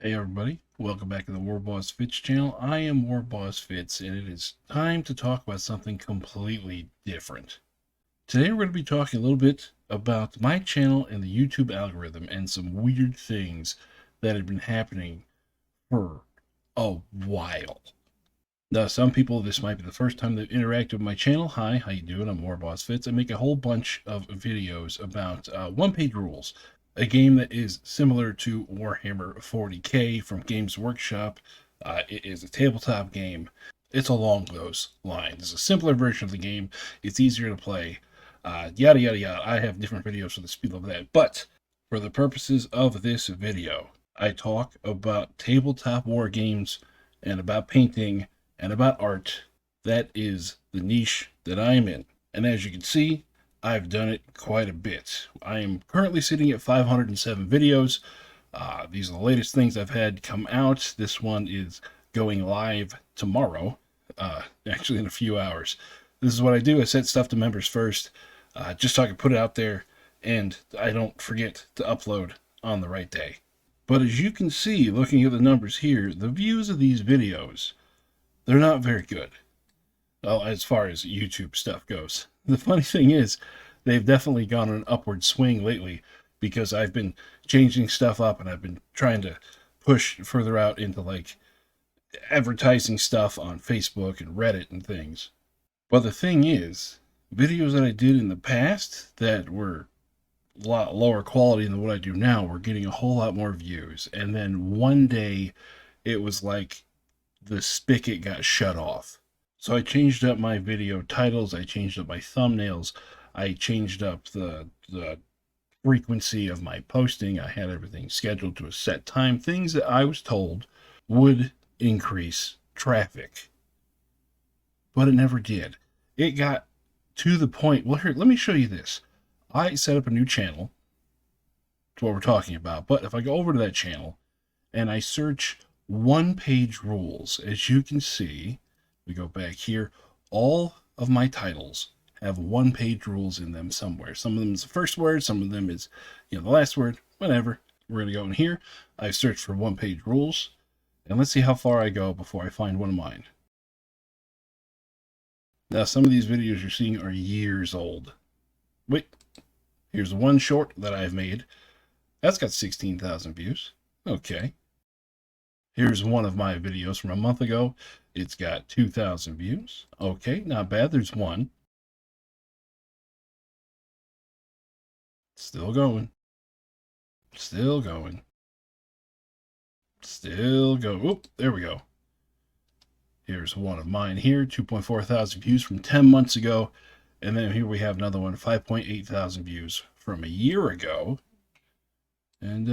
Hey everybody, welcome back to the warbossfitz channel. I am warbossfitz, and it is time to talk about something completely different. Today we're going to be talking a little bit about my channel and the YouTube algorithm and some weird things that have been happening for a while. Now, some people, this might be the first time they've interacted with my channel. Hi, how you doing? I'm warbossfitz. I make a whole bunch of videos about one-page rules, a game that is similar to Warhammer 40k from Games Workshop. It is a tabletop game. It's along those lines. It's a simpler version of the game. It's easier to play. Yada, yada, yada. I have different videos for the speed of that. But for the purposes of this video, I talk about tabletop war games and about painting and about art. That is the niche that I'm in. And as you can see, I've done it quite a bit. I am currently sitting at 507 videos. These are the latest things I've had come out. This one is going live tomorrow, actually in a few hours. This is what I do. I set stuff to members first, just so I can put it out there and I don't forget to upload on the right day. But as you can see, looking at the numbers here, the views of these videos, they're not very good. Well, as far as YouTube stuff goes. The funny thing is, they've definitely gone on an upward swing lately because I've been changing stuff up and I've been trying to push further out into like advertising stuff on Facebook and Reddit and things. But the thing is, videos that I did in the past that were a lot lower quality than what I do now were getting a whole lot more views. And then one day it was like the spigot got shut off. So I changed up my video titles, I changed up my thumbnails, I changed up the frequency of my posting. I had everything scheduled to a set time, things that I was told would increase traffic. But it never did. It got to the point, well, here, let me show you this. I set up a new channel. That's what we're talking about. But if I go over to that channel and I search one-page rules, as you can see, we go back here, all of my titles have one-page rules in them somewhere. Some of them is the first word, some of them is, the last word, whatever. We're going to go in here. I've searched for one-page rules, and let's see how far I go before I find one of mine. Now, some of these videos you're seeing are years old. Wait, here's one short that I've made. That's got 16,000 views. Okay. Here's one of my videos from a month ago. It's got 2,000 views. Okay, not bad. There's one. Still going. Still going. Still go. Oop, there we go. Here's one of mine here. 2.4 thousand views from 10 months ago. And then here we have another one. 5.8 thousand views from a year ago. And,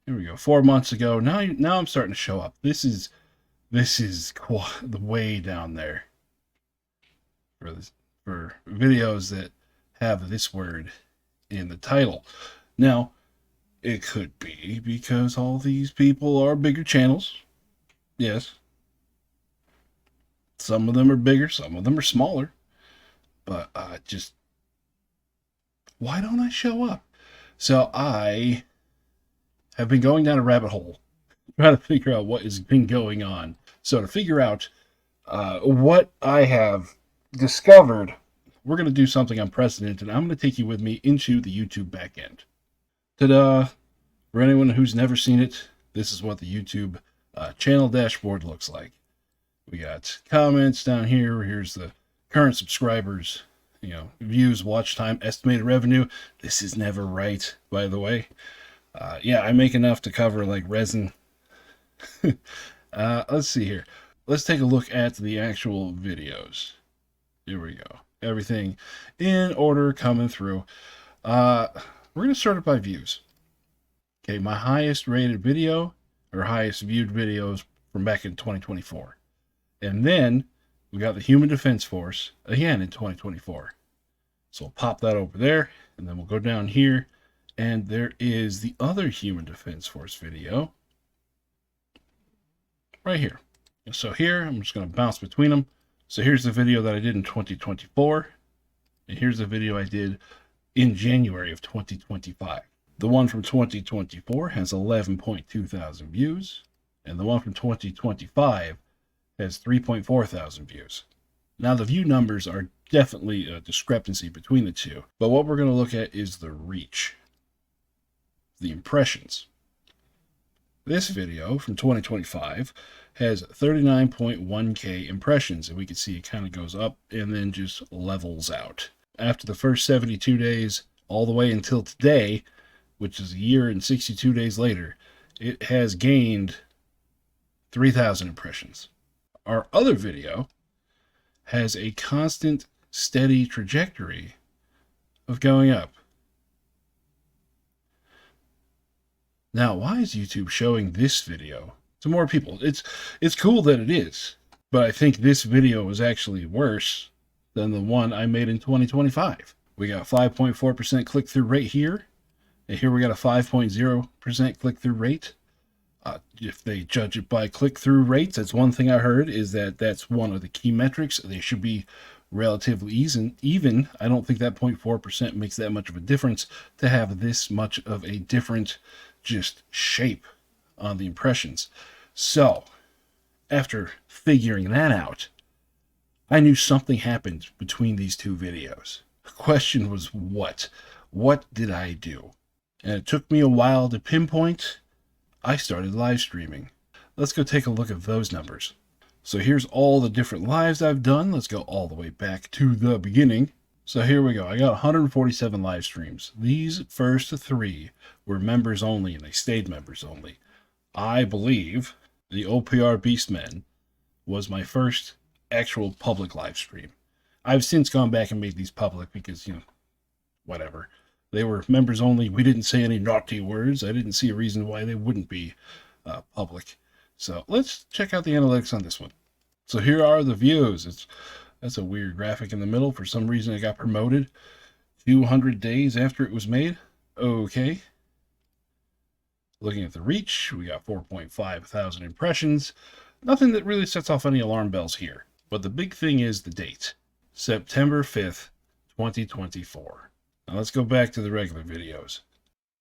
here we go. 4 months ago. Now I'm starting to show up. This is the way down there for videos that have this word in the title. Now, it could be because all these people are bigger channels. Yes. Some of them are bigger, some of them are smaller. But just why don't I show up? So I have been going down a rabbit hole trying to figure out what has been going on. So to figure out what I have discovered, we're going to do something unprecedented. I'm going to take you with me into the YouTube backend. Ta-da! For anyone who's never seen it, this is what the YouTube channel dashboard looks like. We got comments down here. Here's the current subscribers, views, watch time, estimated revenue. This is never right, by the way. Yeah, I make enough to cover like resin. Let's see here. Let's take a look at the actual videos. Here we go. Everything in order coming through. We're going to sort it by views. Okay, my highest rated video or highest viewed videos from back in 2024. And then we got the Human Defense Force again in 2024. So we'll pop that over there, and then we'll go down here, and there is the other Human Defense Force video right here. So here, I'm just going to bounce between them. So here's the video that I did in 2024, and here's the video I did in January of 2025. The one from 2024 has 11.2 thousand views, and the one from 2025 has 3.4 thousand views. Now, the view numbers are definitely a discrepancy between the two, but what we're going to look at is the reach, the impressions. This video from 2025 has 39.1k impressions, and we can see it kind of goes up and then just levels out. After the first 72 days, all the way until today, which is a year and 62 days later, it has gained 3,000 impressions. Our other video has a constant, steady trajectory of going up. Now, why is YouTube showing this video to more people? It's cool that it is, but I think this video is actually worse than the one I made in 2025. We got 5.4% click-through rate here, and here we got a 5.0% click-through rate. If they judge it by click-through rates, that's one thing I heard, is that's one of the key metrics. They should be relatively even. I don't think that 0.4% makes that much of a difference to have this much of a different just shape on the impressions. So, after figuring that out, I knew something happened between these two videos. The question was what? What did I do? And it took me a while to pinpoint. I started live streaming. Let's go take a look at those numbers. So here's all the different lives I've done. Let's go all the way back to the beginning. So here we go. I got 147 live streams. These first three were members only, and they stayed members only. I believe the OPR Beastmen was my first actual public live stream. I've since gone back and made these public because, whatever. They were members only. We didn't say any naughty words. I didn't see a reason why they wouldn't be public. So let's check out the analytics on this one. So here are the views. That's a weird graphic in the middle. For some reason, it got promoted 200 days after it was made. Okay. Looking at the reach, we got 4.5 thousand impressions. Nothing that really sets off any alarm bells here. But the big thing is the date. September 5th, 2024. Now let's go back to the regular videos.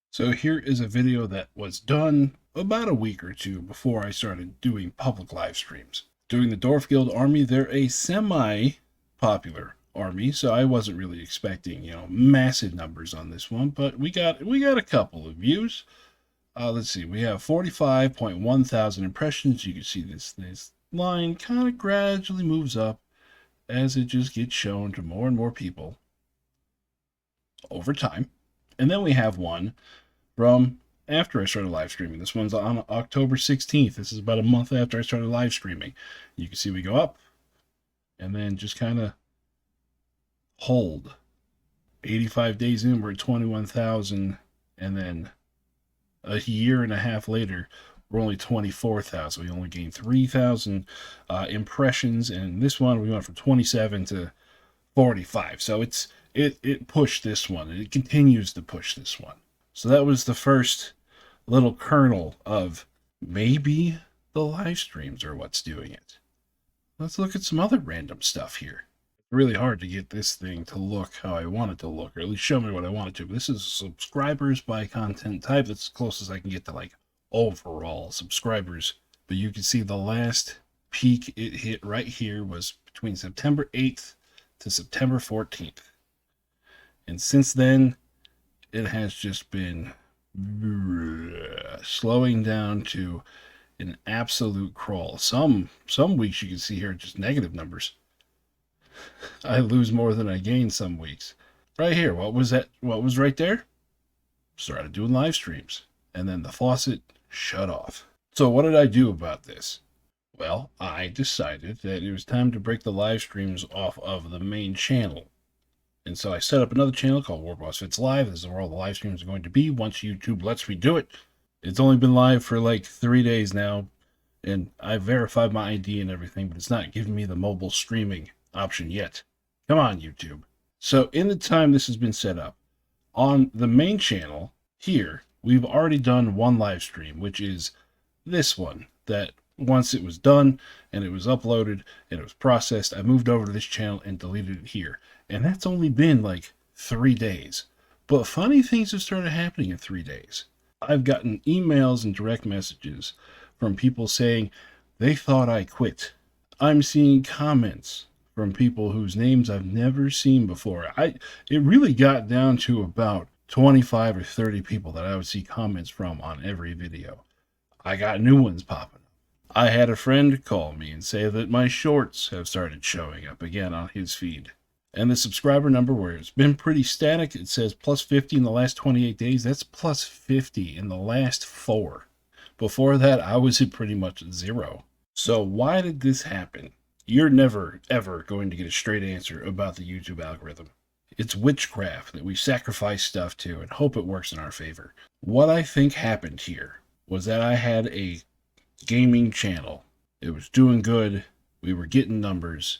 So here is a video that was done about a week or two before I started doing public live streams. Doing the Dwarf Guild army, they're a semi-popular army, so I wasn't really expecting, massive numbers on this one, but we got a couple of views. Let's see, we have 45.1 thousand impressions. You can see this line kind of gradually moves up as it just gets shown to more and more people over time. And then we have one from after I started live streaming. This one's on October 16th. This is about a month after I started live streaming. You can see we go up and then just kind of hold. 85 days in, we're at 21,000, and then a year and a half later, we're only 24,000. We only gained 3,000 impressions, and this one we went from 27 to 45. So it pushed this one, and it continues to push this one. So that was the first little kernel of maybe the live streams are what's doing it. Let's look at some other random stuff here. It's really hard to get this thing to look how I want it to look, or at least show me what I want it to. But this is subscribers by content type. That's as close as I can get to overall subscribers. But you can see the last peak it hit right here was between September 8th to September 14th. And since then, it has just been slowing down to an absolute crawl. Some weeks you can see here just negative numbers. I lose more than I gain some weeks. Right here, what was that? What was right there? Started doing live streams, and then the faucet shut off. So what did I do about this? Well, I decided that it was time to break the live streams off of the main channel. And so I set up another channel called warbossfitz Live. This is where all the live streams are going to be once YouTube lets me do it. It's only been live for 3 days now, and I verified my ID and everything, but it's not giving me the mobile streaming option yet. Come on, YouTube. So in the time this has been set up, on the main channel here, we've already done one live stream, which is this one, that once it was done and it was uploaded and it was processed, I moved over to this channel and deleted it here. And that's only been 3 days. But funny things have started happening in 3 days. I've gotten emails and direct messages from people saying they thought I quit. I'm seeing comments from people whose names I've never seen before. It really got down to about 25 or 30 people that I would see comments from on every video. I got new ones popping up. I had a friend call me and say that my shorts have started showing up again on his feed. And the subscriber number, where it's been pretty static, it says plus 50 in the last 28 days. That's plus 50 in the last 4. Before that, I was at pretty much 0. So why did this happen? You're never, ever going to get a straight answer about the YouTube algorithm. It's witchcraft that we sacrifice stuff to and hope it works in our favor. What I think happened here was that I had a gaming channel. It was doing good. We were getting numbers.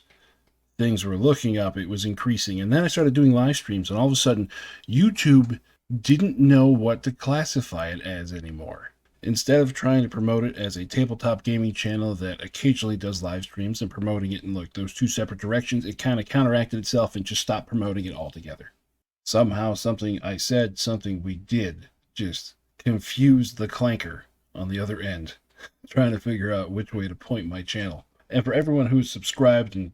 Things were looking up. It was increasing. And then I started doing live streams, and all of a sudden, YouTube didn't know what to classify it as anymore. Instead of trying to promote it as a tabletop gaming channel that occasionally does live streams and promoting it in like those 2 separate directions, it kind of counteracted itself and just stopped promoting it altogether. Somehow something I said, something we did, just confused the clanker on the other end, trying to figure out which way to point my channel. And for everyone who's subscribed and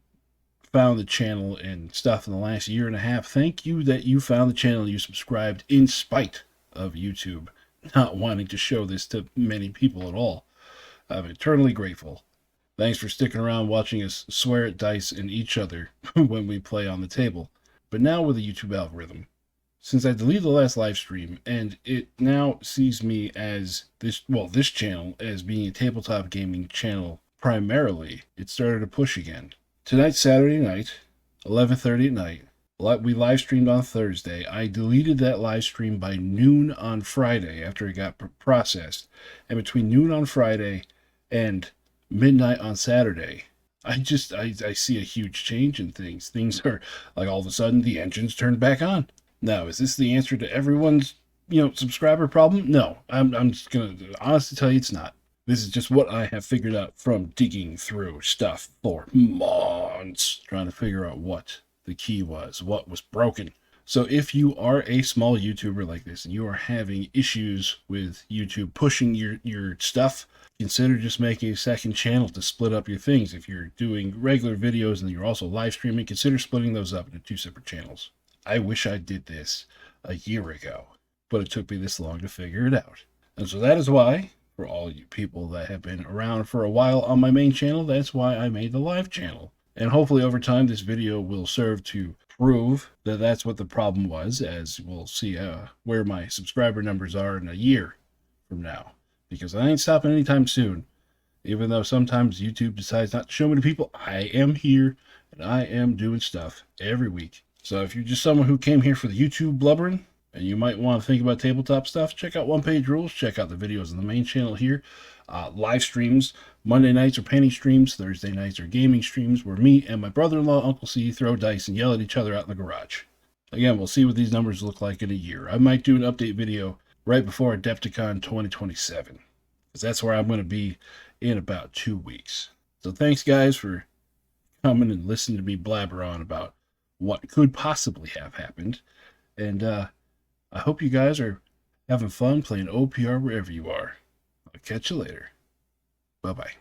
found the channel and stuff in the last year and a half, thank you that you found the channel, you subscribed in spite of YouTube not wanting to show this to many people at all. I'm eternally grateful. Thanks for sticking around watching us swear at dice and each other when we play on the table. But now with the YouTube algorithm, since I deleted the last live stream and it now sees me as this channel as being a tabletop gaming channel primarily, it started to push again. Tonight's Saturday night, 11:30 at night. We live streamed on Thursday. I deleted that live stream by noon on Friday after it got processed. And between noon on Friday and midnight on Saturday, I see a huge change in things. Things are like all of a sudden the engine's turned back on. Now, is this the answer to everyone's, subscriber problem? No, I'm just going to honestly tell you it's not. This is just what I have figured out from digging through stuff for months, trying to figure out what the key was, what was broken. So if you are a small YouTuber like this and you are having issues with YouTube pushing your stuff, consider just making a second channel to split up your things. If you're doing regular videos and you're also live streaming, consider splitting those up into 2 separate channels. I wish I did this a year ago, but it took me this long to figure it out. And so that is why, for all you people that have been around for a while on my main channel, that's why I made the live channel. And hopefully over time, this video will serve to prove that that's what the problem was, as we'll see where my subscriber numbers are in a year from now. Because I ain't stopping anytime soon. Even though sometimes YouTube decides not to show me to people, I am here and I am doing stuff every week. So if you're just someone who came here for the YouTube blubbering, and you might want to think about tabletop stuff, check out One Page Rules. Check out the videos on the main channel here. Live streams. Monday nights are painting streams. Thursday nights are gaming streams where me and my brother-in-law, Uncle C, throw dice and yell at each other out in the garage. Again, we'll see what these numbers look like in a year. I might do an update video right before Adepticon 2027. Because that's where I'm going to be in about 2 weeks. So thanks, guys, for coming and listening to me blabber on about what could possibly have happened. And I hope you guys are having fun playing OPR wherever you are. I'll catch you later. Bye-bye.